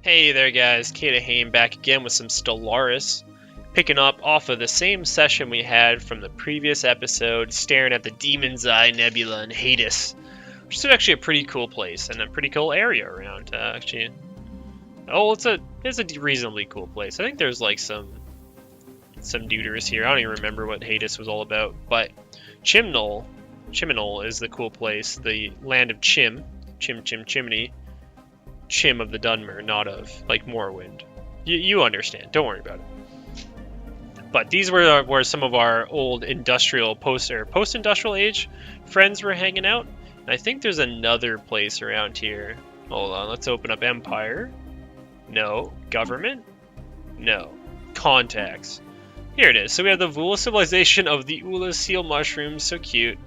Hey there guys, Kata Haim back again with some Stellaris, picking up off of the same session we had from the previous episode, staring at the Demon's Eye Nebula in Hades, which is actually a pretty cool place and a pretty cool area around, actually. Oh, it's a reasonably cool place. I think there's like some duders here. I don't even remember what Hades was all about, but Chiminal is the cool place, the land of Chim, Chimney. Chim of the Dunmer, not of, like, Morrowind. You understand. Don't worry about it. But these were where some of our old industrial post-industrial age friends were hanging out. And I think there's another place around here. Hold on, let's open up Empire. No. Government? No. Contacts. Here it is. So we have the Vula civilization of the Ula seal mushrooms. So cute.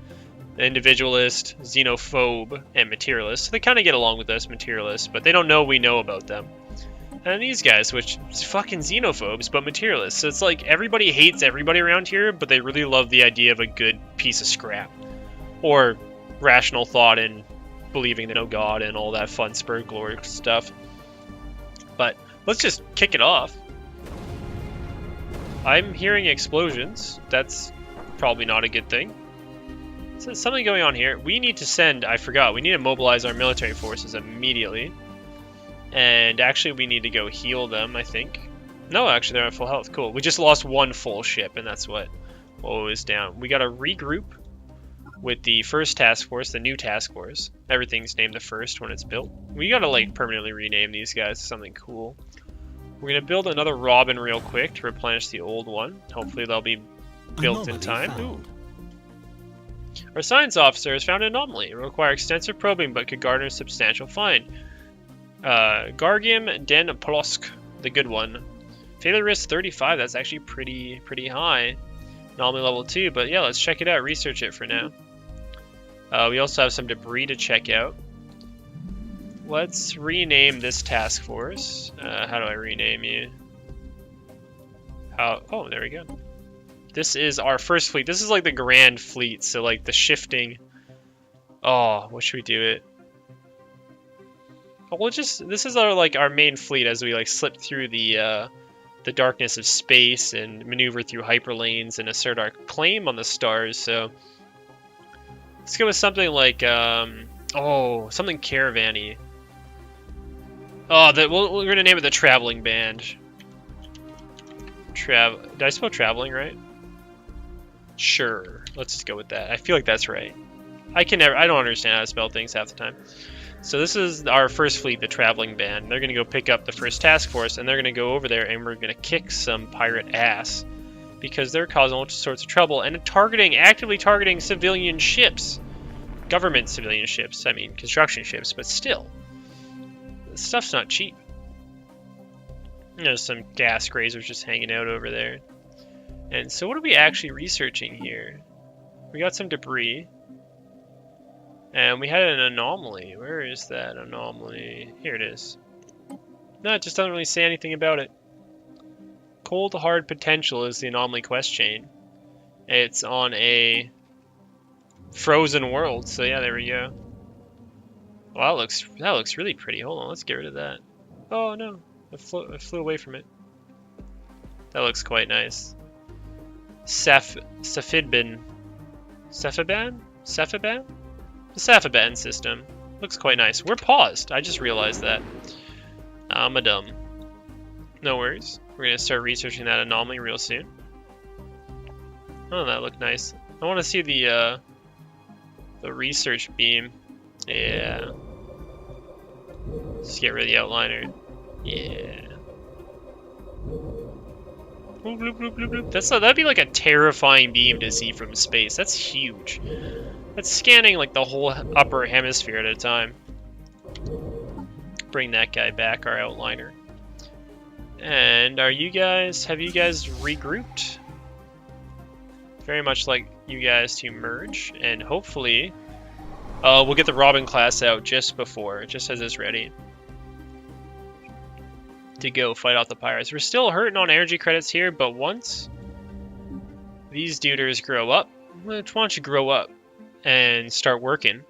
Individualist, xenophobe, and materialist. So they kind of get along with us, materialists, but they don't know we know about them. And these guys, which fucking xenophobes, but materialists. So it's like everybody hates everybody around here, but they really love the idea of a good piece of scrap. Or rational thought and believing they know God and all that fun spurglore stuff. But let's just kick it off. I'm hearing explosions. That's probably not a good thing. So there's something going on here. We need to send, I forgot, we need to mobilize our military forces immediately. And actually we need to go heal them, I think. No, actually they're at full health. Cool. We just lost one full ship and that's what is down. We gotta regroup with the first task force, the new task force. Everything's named the first when it's built. We gotta like permanently rename these guys to something cool. We're gonna build another Robin real quick to replenish the old one. Hopefully they'll be built in time. Ooh. Our science officer has found an anomaly. It will require extensive probing, but could garner a substantial find. Gargium Den Plosk, the good one. Failure risk 35. That's actually pretty high. Anomaly level 2, but yeah, let's check it out. Research it for now. We also have some debris to check out. Let's rename this task force. How do I rename you? Oh, there we go. This is our first fleet. This is like the grand fleet, so like the shifting. Oh, what should we do it? Oh, this is our main fleet as we like slip through the darkness of space and maneuver through hyperlanes and assert our claim on the stars. So let's go with something like something caravan-y. Oh, we're gonna name it the Traveling Band. Did I spell traveling right? Sure, let's just go with that. I feel like that's right. I don't understand how to spell things half the time. So this is our first fleet, the Traveling Band. They're going to go pick up the first task force, and they're going to go over there, and we're going to kick some pirate ass. Because they're causing all sorts of trouble, and actively targeting civilian ships. Government civilian ships, I mean construction ships, but still. This stuff's not cheap. There's some gas grazers just hanging out over there. And so what are we actually researching here? We got some debris. And we had an anomaly. Where is that anomaly? Here it is. No, it just doesn't really say anything about it. Cold hard potential is the anomaly quest chain. It's on a frozen world, so yeah, there we go. Well, that looks really pretty. Hold on, let's get rid of that. Oh no, I flew away from it. That looks quite nice. Cephiban? The Cephiban system. Looks quite nice. We're paused. I just realized that. I'm a dumb. No worries. We're going to start researching that anomaly real soon. Oh, that looked nice. I want to see the research beam. Yeah. Just get rid of the outliner. Yeah. Bloop, bloop, bloop, bloop, bloop. That'd be like a terrifying beam to see from space. That's huge. That's scanning like the whole upper hemisphere at a time. Bring that guy back, our outliner. And have you guys regrouped? Very much like you guys to merge, and hopefully we'll get the Robin class out just as it's ready to go fight off the pirates. We're still hurting on energy credits here, but once these duders grow up, why don't you grow up and start working?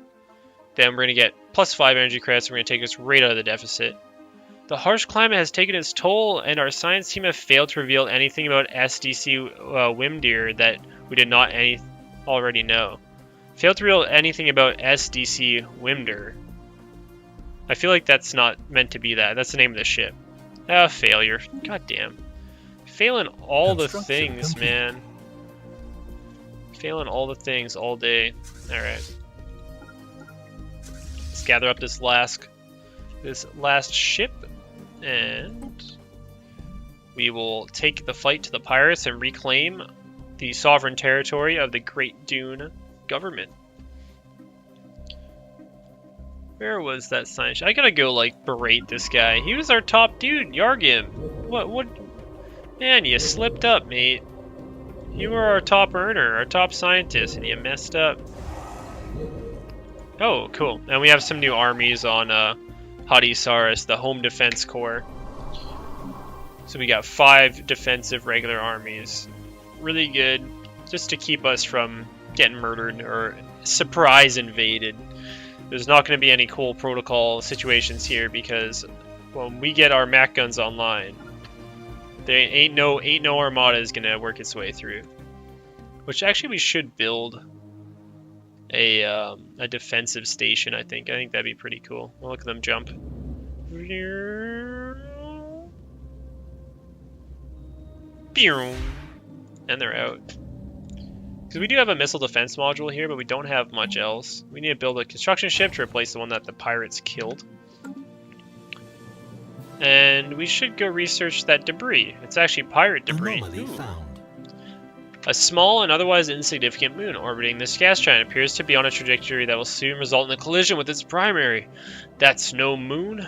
Then we're going to get +5 energy credits. We're going to take us right out of the deficit. The harsh climate has taken its toll, and our science team have failed to reveal anything about SDC Wimdir that we did not already know. Failed to reveal anything about SDC Wimdir. I feel like that's not meant to be that. That's the name of the ship. Ah, failure. God damn. Failing all the things, man. Failing all the things all day. Alright. Let's gather up this last ship, and we will take the fight to the pirates and reclaim the sovereign territory of the Great Dune government. Where was that science? I gotta go, like, berate this guy. He was our top dude, Yargim. What? Man, you slipped up, mate. You were our top earner, our top scientist, and you messed up. Oh, cool. And we have some new armies on Hadisaris, the Home Defense Corps. So we got 5 defensive regular armies. Really good, just to keep us from getting murdered or surprise invaded. There's not going to be any cool protocol situations here because when we get our Mac guns online, there ain't no armada is going to work its way through. Which actually we should build a defensive station, I think. I think that'd be pretty cool. Well, look at them jump. And they're out. Because we do have a missile defense module here, but we don't have much else. We need to build a construction ship to replace the one that the pirates killed. And we should go research that debris. It's actually pirate debris. A small and otherwise insignificant moon orbiting this gas giant appears to be on a trajectory that will soon result in a collision with its primary. That's no moon.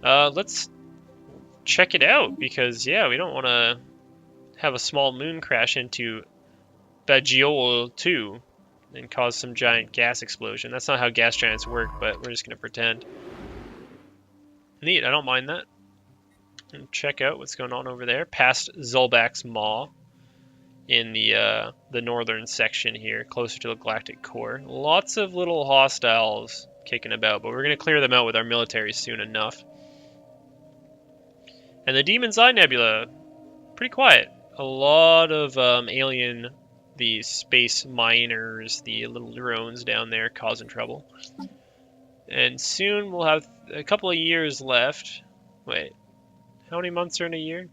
Let's check it out, because, yeah, we don't want to have a small moon crash into Bajiola 2 and cause some giant gas explosion. That's not how gas giants work, but we're just going to pretend. Neat, I don't mind that. And check out what's going on over there, past Zulbak's Maw in the northern section here, closer to the galactic core. Lots of little hostiles kicking about, but we're going to clear them out with our military soon enough. And the Demon's Eye Nebula, pretty quiet. A lot of alien, the space miners, the little drones down there causing trouble. And soon we'll have a couple of years left. Wait, how many months are in a year?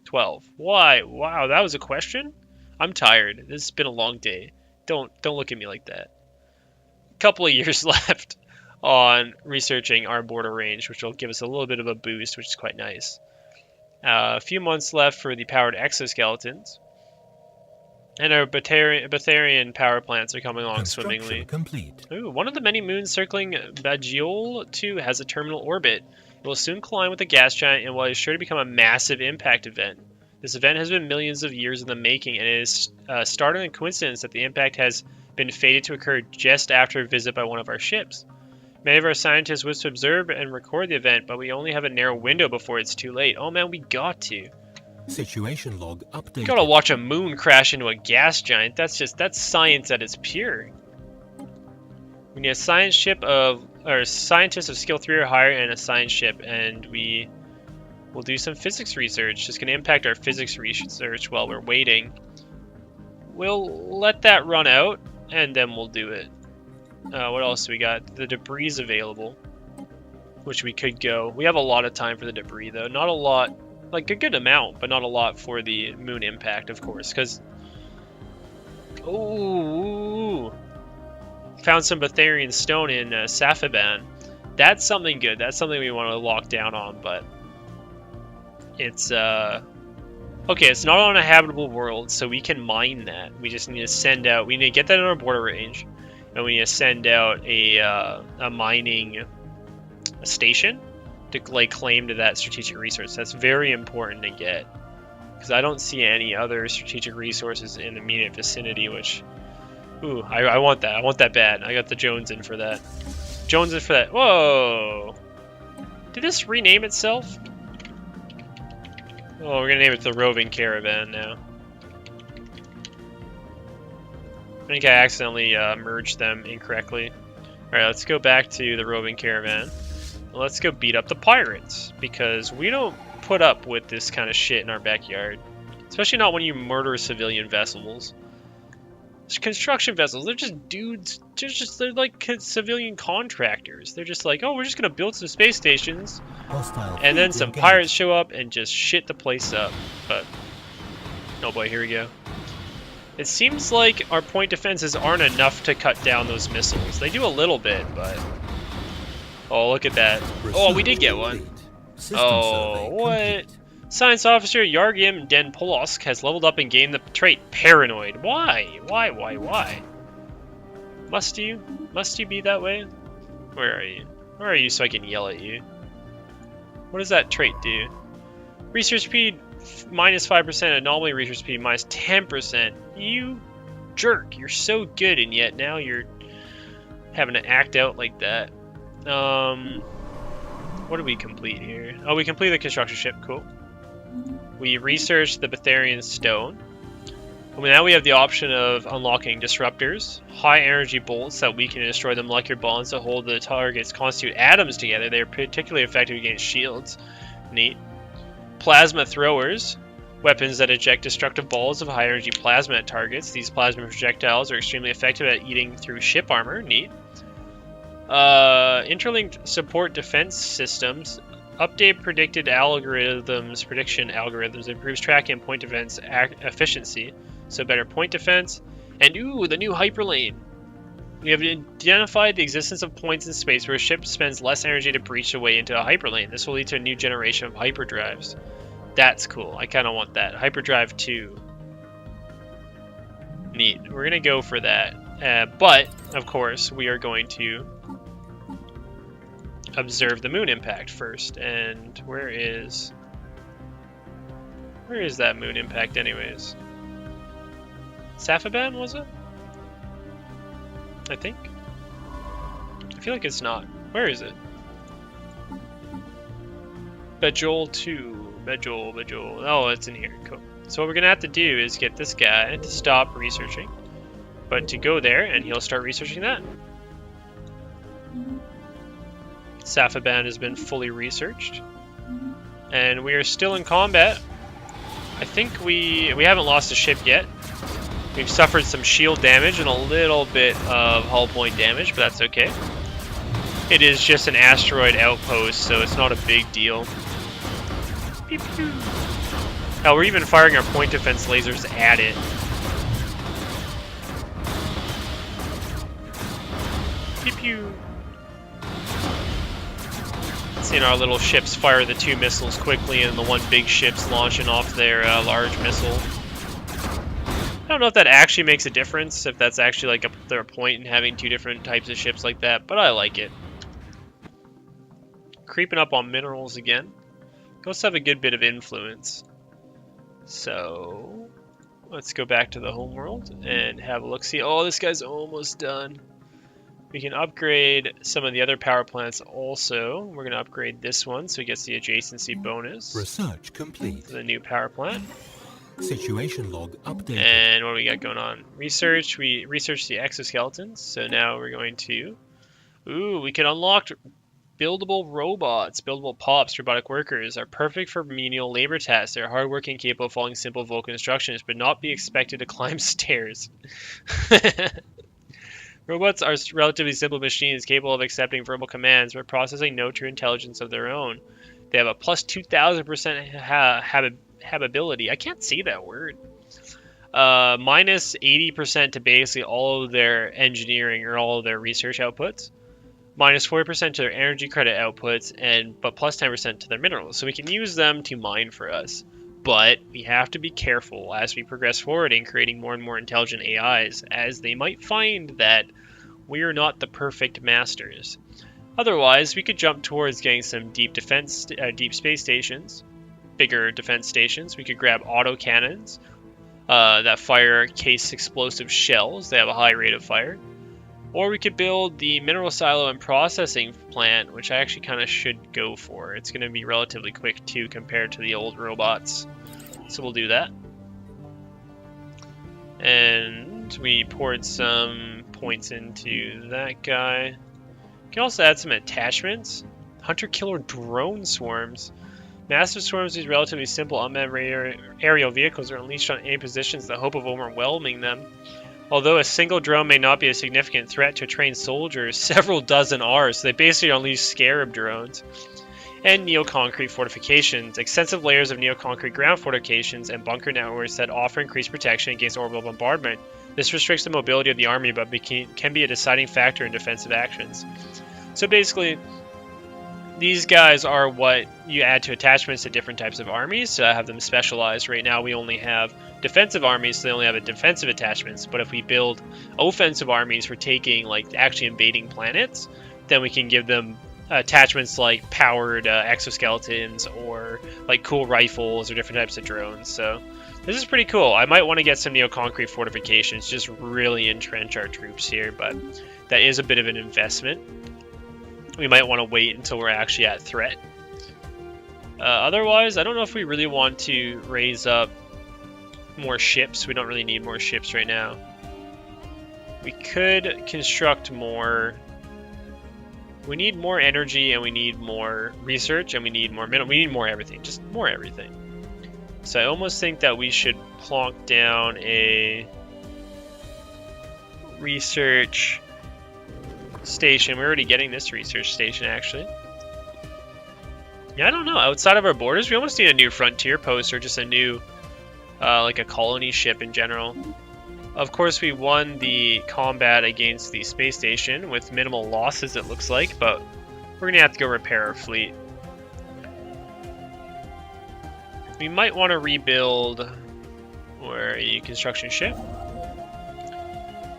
12. Why? Wow, that was a question? I'm tired. This has been a long day. Don't look at me like that. A couple of years left on researching our border range, which will give us a little bit of a boost, which is quite nice. A few months left for the powered exoskeletons. And our Betharian power plants are coming along swimmingly. Complete. Ooh, one of the many moons circling Bajiola 2 has a terminal orbit. It will soon collide with a gas giant and is sure to become a massive impact event. This event has been millions of years in the making, and it is startling coincidence that the impact has been fated to occur just after a visit by one of our ships. Many of our scientists wish to observe and record the event, but we only have a narrow window before it's too late. Oh man, we got to. Situation log updated. You gotta watch a moon crash into a gas giant. That's science at its pure. We need a science ship or scientists of skill 3 or higher and a science ship, and we will do some physics research. It's gonna impact our physics research while we're waiting. We'll let that run out, and then we'll do it. What else do we got? The debris available, which we could go. We have a lot of time for the debris, though. Not a lot, like a good amount, but not a lot for the moon impact, of course, because... Ooh! Found some Betharian stone in Safaban. That's something good. That's something we want to lock down on, but... It's, okay, it's not on a habitable world, so we can mine that. We just need to send out... We need to get that in our border range. And we need to send out a mining station to lay claim to that strategic resource. That's very important to get, because I don't see any other strategic resources in the immediate vicinity, which, ooh, I want that. I want that bad. I got the Jones in for that. Jones in for that. Whoa! Did this rename itself? Oh, we're gonna name it the Roving Caravan now. I think I accidentally merged them incorrectly. Alright, let's go back to the Roving Caravan. Let's go beat up the pirates, because we don't put up with this kind of shit in our backyard. Especially not when you murder civilian vessels. Construction vessels, they're just dudes, they're like civilian contractors. They're just like, oh, we're just gonna build some space stations, and then some pirates show up and just shit the place up. But, oh boy, here we go. It seems like our point defenses aren't enough to cut down those missiles. They do a little bit, but... Oh, look at that. Oh, we did get one. Oh, what? Science officer Yargim Den Polosk has leveled up and gained the trait Paranoid. Why? Why? Must you? Must you be that way? Where are you? Where are you so I can yell at you? What does that trait do? Research speed minus 5%, anomaly research speed minus 10%. You jerk. You're so good, and yet now you're having to act out like that. What did we complete here? Oh, we completed the construction ship. Cool. We researched the Betharian stone. And now we have the option of unlocking disruptors, high energy bolts that weaken and destroy the molecular bonds that hold the targets constitute atoms together. They are particularly effective against shields. Neat. Plasma throwers, weapons that eject destructive balls of high energy plasma at targets. These plasma projectiles are extremely effective at eating through ship armor. Neat. Interlinked support defense systems. Update predicted algorithms, prediction algorithms, improves tracking and point defense efficiency. So better point defense. And ooh, the new hyperlane. We have identified the existence of points in space where a ship spends less energy to breach a way into a hyperlane. This will lead to a new generation of hyperdrives. That's cool. I kind of want that. Hyperdrive 2. Neat. We're going to go for that. But, of course, we are going to observe the moon impact first. And where is that moon impact anyways? Saathid, was it? I think. I feel like it's not. Where is it? Bejol 2. Bejol. Oh, it's in here. Cool. So what we're going to have to do is get this guy to stop researching. But to go there, and he'll start researching that. Saathid has been fully researched. And we are still in combat. I think we haven't lost a ship yet. We've suffered some shield damage and a little bit of hull point damage, but that's okay. It is just an asteroid outpost, so it's not a big deal. Pew pew. Hell, we're even firing our point defense lasers at it. Pew pew. Seeing our little ships fire the 2 missiles quickly, and the one big ship's launching off their large missile. I don't know if that actually makes a difference, if that's actually like their point in having 2 different types of ships like that, but I like it. Creeping up on minerals again. We also have a good bit of influence. So, let's go back to the homeworld and have a look-see. Oh, this guy's almost done. We can upgrade some of the other power plants also. We're going to upgrade this one so it gets the adjacency bonus. Research complete. For the new power plant. Situation log updated. And what do we got going on? Research. We researched the exoskeletons. So now we're going to... Ooh, we can unlock buildable robots. Buildable pops, robotic workers, are perfect for menial labor tasks. They're hardworking, capable of following simple Vulcan instructions, but not be expected to climb stairs. Robots are relatively simple machines capable of accepting verbal commands, but processing no true intelligence of their own. They have a plus 2,000% habitability. I can't say that word. Minus 80% to basically all of their engineering or all of their research outputs. Minus 40% to their energy credit outputs, but plus 10% to their minerals. So we can use them to mine for us. But we have to be careful as we progress forward in creating more and more intelligent AIs, as they might find that we are not the perfect masters. Otherwise, we could jump towards getting some deep space stations, bigger defense stations. We could grab autocannons that fire case explosive shells. They have a high rate of fire. Or we could build the mineral silo and processing plant, which I actually kind of should go for. It's going to be relatively quick too compared to the old robots. So we'll do that. And we poured some points into that guy. We can also add some attachments. Hunter-killer drone swarms. Massive swarms of these relatively simple unmanned aerial vehicles are unleashed on any positions in the hope of overwhelming them. Although a single drone may not be a significant threat to trained soldiers, several dozen are, so they basically unleash scarab drones. And neoconcrete fortifications. Extensive layers of neoconcrete ground fortifications and bunker networks that offer increased protection against orbital bombardment. This restricts the mobility of the army, but can be a deciding factor in defensive actions. So basically, these guys are what you add to attachments to different types of armies to have them specialized. Right now we only have defensive armies, so they only have a defensive attachments. But if we build offensive armies for taking, like, actually invading planets, then we can give them attachments like powered exoskeletons or like cool rifles or different types of drones. So this is pretty cool. I might want to get some neoconcrete fortifications, just really entrench our troops here, but that is a bit of an investment. We might want to wait until we're actually at threat. Otherwise, I don't know if we really want to raise up more ships. We don't really need more ships right now. We could construct more. We need more energy, and we need more research, and we need more we need more everything. Just more everything. So I almost think that we should plonk down a research station. We're already getting this research station, actually. Yeah, I don't know. Outside of our borders, we almost need a new frontier post or just a new, like a colony ship in general. Of course, we won the combat against the space station with minimal losses, it looks like, but we're going to have to go repair our fleet. We might want to rebuild a construction ship.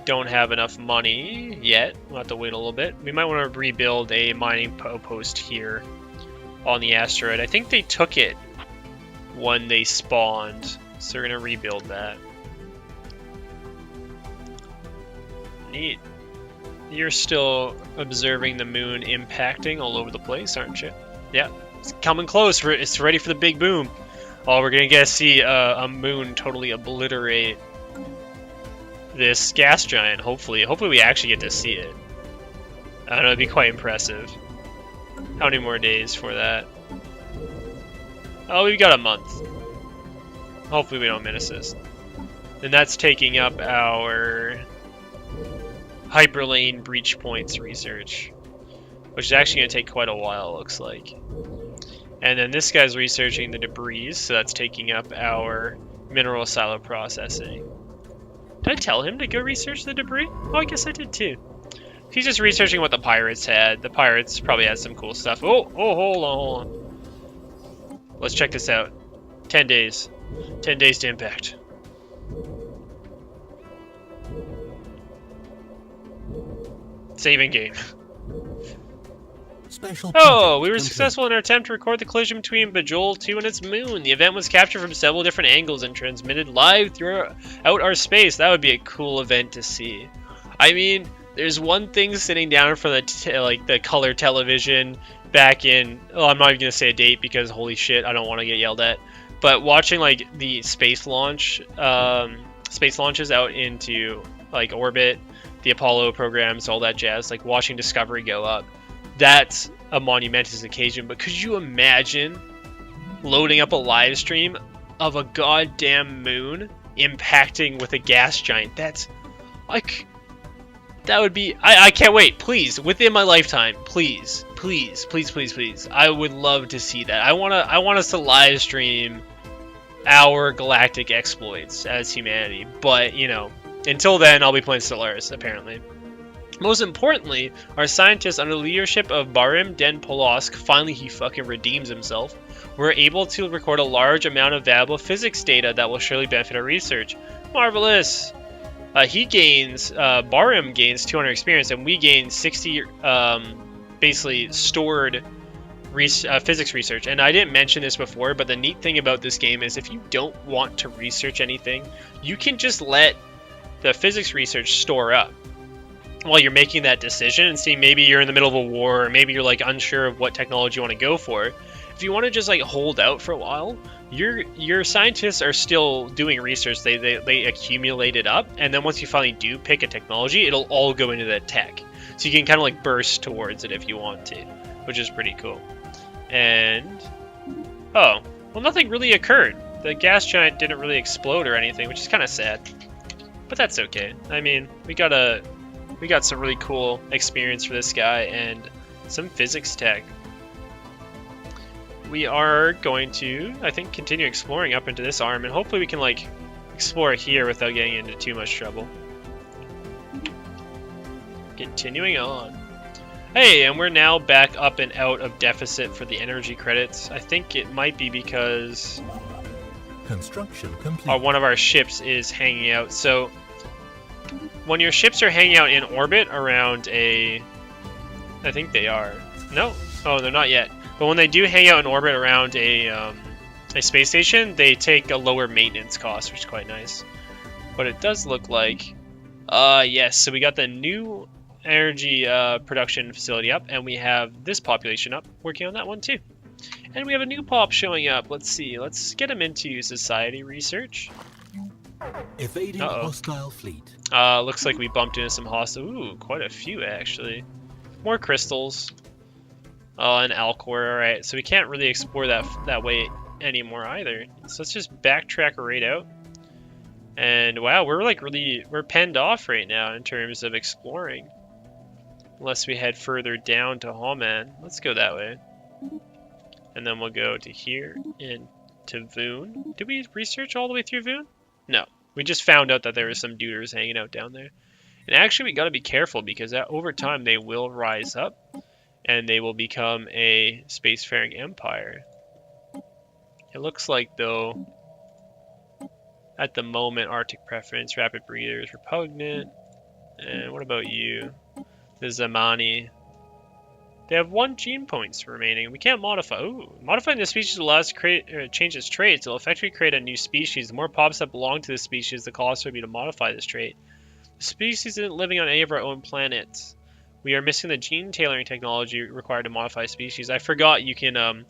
Don't have enough money yet. We'll have to wait a little bit. We might want to rebuild a mining post here on the asteroid. I think they took it when they spawned, so we're going to rebuild that. Neat. You're still observing the moon impacting all over the place, aren't you? Yeah, it's coming close. It's ready for the big boom. Oh, we're gonna get to see a moon totally obliterate this gas giant. Hopefully we actually get to see it. I don't know, it'd be quite impressive. How many more days for that? Oh, we've got a month. Hopefully we don't miss this. And that's taking up our hyperlane breach points research, which is actually going to take quite a while, it looks like. And then this guy's researching the debris, so that's taking up our mineral silo processing. Did I tell him to go research the debris? Oh, I guess I did too. He's just researching what the pirates had. The pirates probably had some cool stuff. Oh, hold on. Let's check this out. 10 days. 10 days to impact. Saving game. We were successful in our attempt to record the collision between Bajol 2 and its moon. The event was captured from several different angles and transmitted live throughout our space. That would be a cool event to see. I mean, there's one thing sitting down from the color television back in. Oh, I'm not even gonna say a date because holy shit, I don't want to get yelled at. But watching like the space launches out into like orbit, the Apollo programs, all that jazz, like watching Discovery go up, that's a monumentous occasion. But could you imagine loading up a live stream of a goddamn moon impacting with a gas giant? That's like, that would be, I can't wait. Please, within my lifetime, please. I would love to see that. I want us to live stream our galactic exploits as humanity. But, you know, until then, I'll be playing Stellaris, apparently. Most importantly, our scientists under the leadership of Barim Den Polosk, finally he fucking redeems himself, were able to record a large amount of valuable physics data that will surely benefit our research. Marvelous! Barim gains 200 experience, and we gain 60, basically stored physics research. And I didn't mention this before, but the neat thing about this game is if you don't want to research anything, you can just let the physics research store up while you're making that decision and see maybe you're in the middle of a war, or maybe you're like unsure of what technology you want to go for. If you want to just like hold out for a while, your scientists are still doing research. They accumulate it up, and then once you finally do pick a technology, it'll all go into that tech. So you can kind of like burst towards it if you want to. which is pretty cool. And oh, well, nothing really occurred. The gas giant didn't really explode or anything, which is kind of sad. But that's okay. I mean, we got some really cool experience for this guy and some physics tech. We are going to, I think, continue exploring up into this arm, and hopefully we can like explore here without getting into too much trouble. Continuing on. Hey, and we're now back up and out of deficit for the energy credits. I think it might be because Construction complete. one of our ships is hanging out. So when your ships are hanging out in orbit around a... I think they are. No. Oh, they're not yet. But when they do hang out in orbit around a space station, they take a lower maintenance cost, which is quite nice. But it does look like... yes, so we got the new energy production facility up, and we have this population up, working on that one too. And we have a new pop showing up. Let's see, let's get him into society research. Evading hostile fleet. Looks like we bumped into some hostile. Ooh, quite a few actually. More crystals. And Alcor. Alright, so we can't really explore that way anymore either. So let's just backtrack right out. And wow, we're penned off right now in terms of exploring. Unless we head further down to Hallman. Let's go that way. And then we'll go to here and to Voon. Did we research all the way through Voon? No. We just found out that there were some duders hanging out down there. And actually we gotta be careful because over time they will rise up and they will become a spacefaring empire. It looks like though at the moment Arctic preference, rapid breathers, repugnant. And what about you? The Zamani. They have 1 gene points remaining. We can't modify. Ooh, modifying the species allows to change its traits. It'll effectively create a new species. The more pops that belong to the species, the cost would be to modify this trait. The species isn't living on any of our own planets. We are missing the gene tailoring technology required to modify species. I forgot you can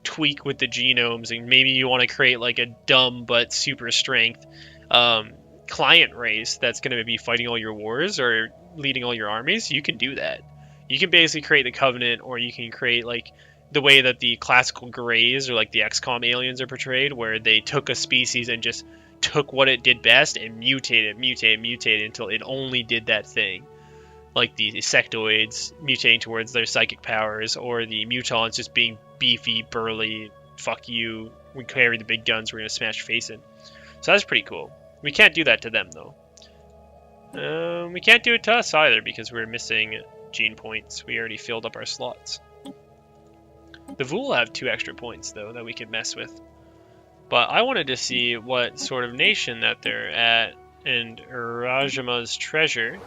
tweak with the genomes, and maybe you want to create like a dumb but super strength client race that's going to be fighting all your wars or leading all your armies. You can do that. You can basically create the Covenant, or you can create like the way that the classical Greys or like the XCOM aliens are portrayed, where they took a species and just took what it did best and mutated until it only did that thing. Like the sectoids mutating towards their psychic powers, or the mutons just being beefy, burly, fuck you, we carry the big guns, we're gonna smash your face in. So that's pretty cool. We can't do that to them though. We can't do it to us either because we're missing gene points. We already filled up our slots. The Vul have 2 extra points though that we could mess with. But I wanted to see what sort of nation that they're at in Rajama's treasure.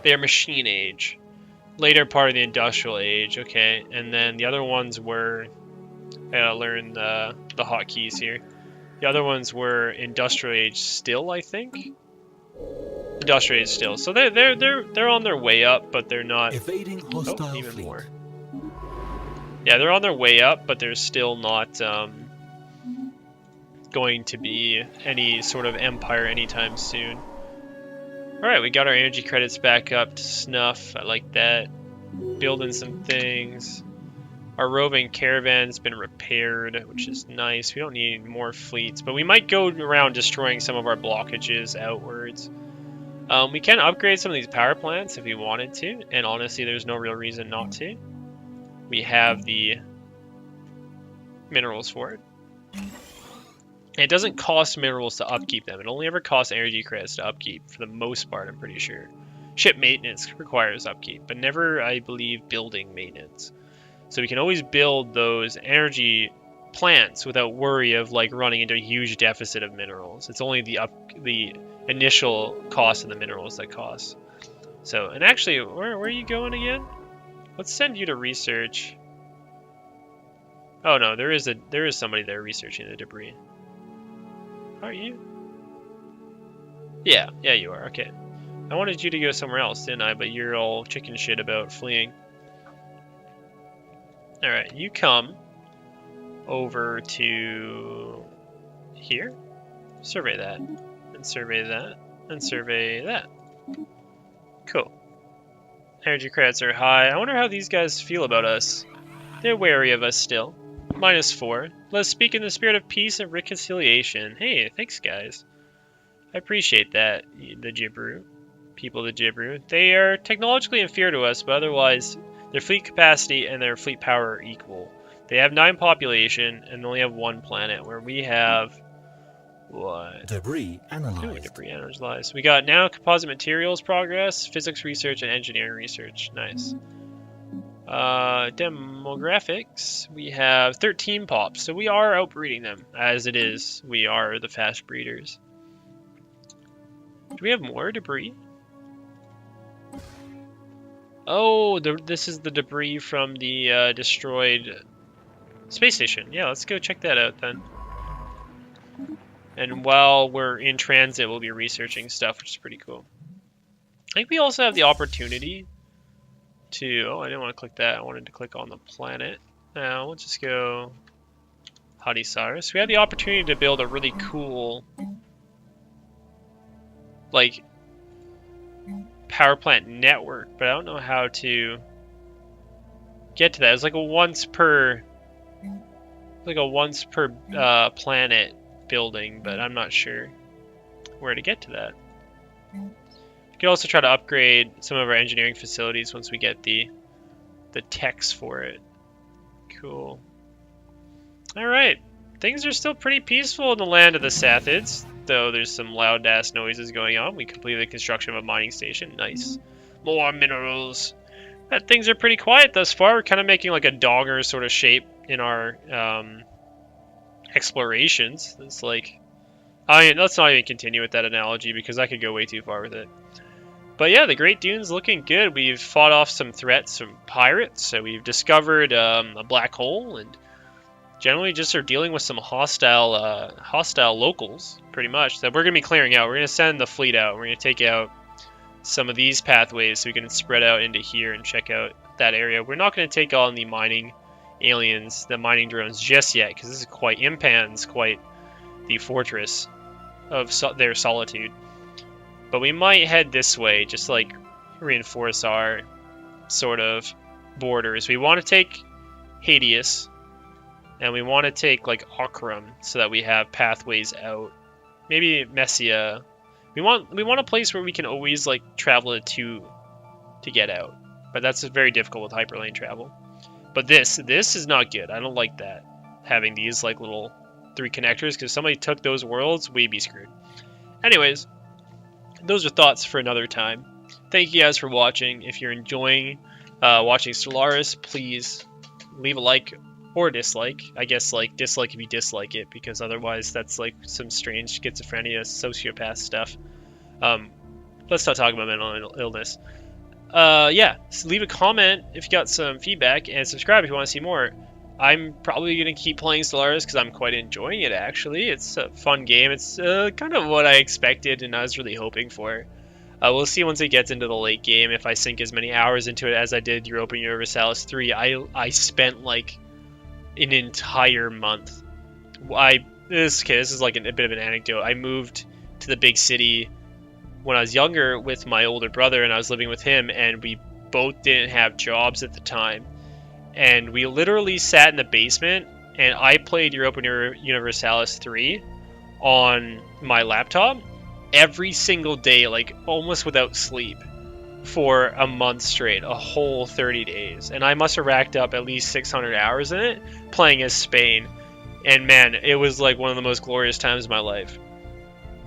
They're Machine Age. Later part of the Industrial Age, okay. And then the other ones were... I gotta learn the hotkeys here. The other ones were Industrial Age still, I think? Industrial Age still. So they're on their way up, but they're not... Evading hostile even fleet. more. Yeah, they're on their way up, but they're still not going to be any sort of empire anytime soon. Alright, we got our energy credits back up to snuff. I like that. Building some things. Our roving caravan's been repaired, which is nice. We don't need more fleets, but we might go around destroying some of our blockages outwards. We can upgrade some of these power plants if we wanted to, and honestly, there's no real reason not to. We have the minerals for it. And it doesn't cost minerals to upkeep them. It only ever costs energy credits to upkeep, for the most part, I'm pretty sure. Ship maintenance requires upkeep, but never, I believe, building maintenance. So we can always build those energy plants without worry of like running into a huge deficit of minerals. It's only the initial cost of the minerals that cost. So, and actually, where are you going again? Let's send you to research. Oh no, there is somebody there researching the debris. Are you? Yeah, you are. Okay. I wanted you to go somewhere else, didn't I? But you're all chicken shit about fleeing. Alright, you come over to here. Survey that. And survey that. And survey that. Cool. Energy credits are high. I wonder how these guys feel about us. They're wary of us still. -4. Let's speak in the spirit of peace and reconciliation. Hey, thanks guys. I appreciate that, the Jibru. People of the Jibru. They are technologically inferior to us, but otherwise their fleet capacity and their fleet power are equal. They have 9 population and only have 1 planet, where we have... what? Debris analyzed. Ooh, debris analyzed. We got nanocomposite materials progress, physics research, and engineering research. Nice. Demographics. We have 13 pops, so we are outbreeding them. As it is, we are the fast breeders. Do we have more debris? Oh, this is the debris from the destroyed space station. Yeah, let's go check that out then. And while we're in transit, we'll be researching stuff, which is pretty cool. I think we also have the opportunity to... oh, I didn't want to click that. I wanted to click on the planet. Now, we'll just go... Hadisarus. We have the opportunity to build a really cool... like... power plant network, but I don't know how to get to that. It's like a once per planet building, but I'm not sure where to get to that. We could also try to upgrade some of our engineering facilities once we get the techs for it. Cool. Alright. Things are still pretty peaceful in the land of the Saathids, though there's some loud ass noises going on. We completed the construction of a mining station. Nice. More minerals. But things are pretty quiet thus far. We're kind of making like a dogger sort of shape in our explorations. It's like, I mean, let's not even continue with that analogy because I could go way too far with it. But yeah, the Great Dune's looking good. We've fought off some threats from pirates. So we've discovered a black hole, and generally just are dealing with some hostile locals, pretty much, that we're going to be clearing out. We're going to send the fleet out. We're going to take out some of these pathways so we can spread out into here and check out that area. We're not going to take on the mining aliens, the mining drones, just yet, because this is quite Impan's, quite the fortress of their solitude. But we might head this way, just like reinforce our sort of borders. We want to take Hades, and we want to take like Akram so that we have pathways out. Maybe Messia. We want a place where we can always like travel to get out. But that's very difficult with hyperlane travel. But this is not good. I don't like that. Having these like little 3 connectors, because if somebody took those worlds, we'd be screwed. Anyways, those are thoughts for another time. Thank you guys for watching. If you're enjoying watching Stellaris, please leave a like or dislike. I guess like dislike if you dislike it, because otherwise that's like some strange schizophrenia, sociopath stuff. Let's not talk about mental illness. Yeah, so leave a comment if you got some feedback, and subscribe if you want to see more. I'm probably going to keep playing Stellaris because I'm quite enjoying it, actually. It's a fun game. It's kind of what I expected and I was really hoping for. We'll see once it gets into the late game if I sink as many hours into it as I did Europa Universalis 3. I spent like an entire month. This is like a bit of an anecdote. I moved to the big city when I was younger with my older brother, and I was living with him, and we both didn't have jobs at the time. And we literally sat in the basement, and I played Europa Universalis 3 on my laptop every single day, like almost without sleep, for a month straight, a whole 30 days. And I must have racked up at least 600 hours in it, playing as Spain. And man, it was like one of the most glorious times of my life.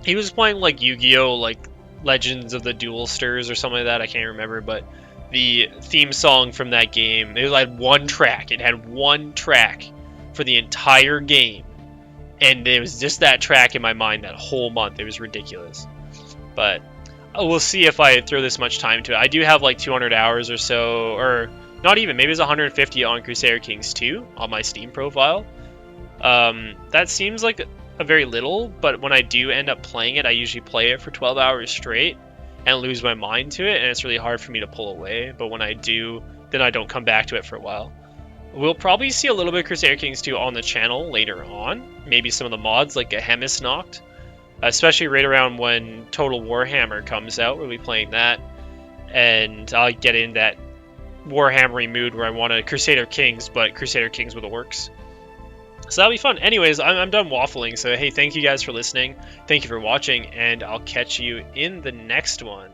He was playing like Yu-Gi-Oh! Like Legends of the Duelsters or something like that, I can't remember, but the theme song from that game, it had one track. It had one track for the entire game. And it was just that track in my mind that whole month. It was ridiculous. But we'll see if I throw this much time to it. I do have like 200 hours or so, or not even, maybe it's 150 on Crusader Kings 2 on my Steam profile. That seems like a very little, but when I do end up playing it, I usually play it for 12 hours straight and lose my mind to it, and it's really hard for me to pull away. But when I do, then I don't come back to it for a while. We'll probably see a little bit of Crusader Kings 2 on the channel later on. Maybe some of the mods like a Hemisnocht, especially right around when Total Warhammer comes out. We'll be playing that. and I'll get in that Warhammery mood where I want a Crusader Kings, but Crusader Kings with the orcs. So that'll be fun. Anyways, I'm done waffling, so hey, thank you guys for listening, thank you for watching, and I'll catch you in the next one.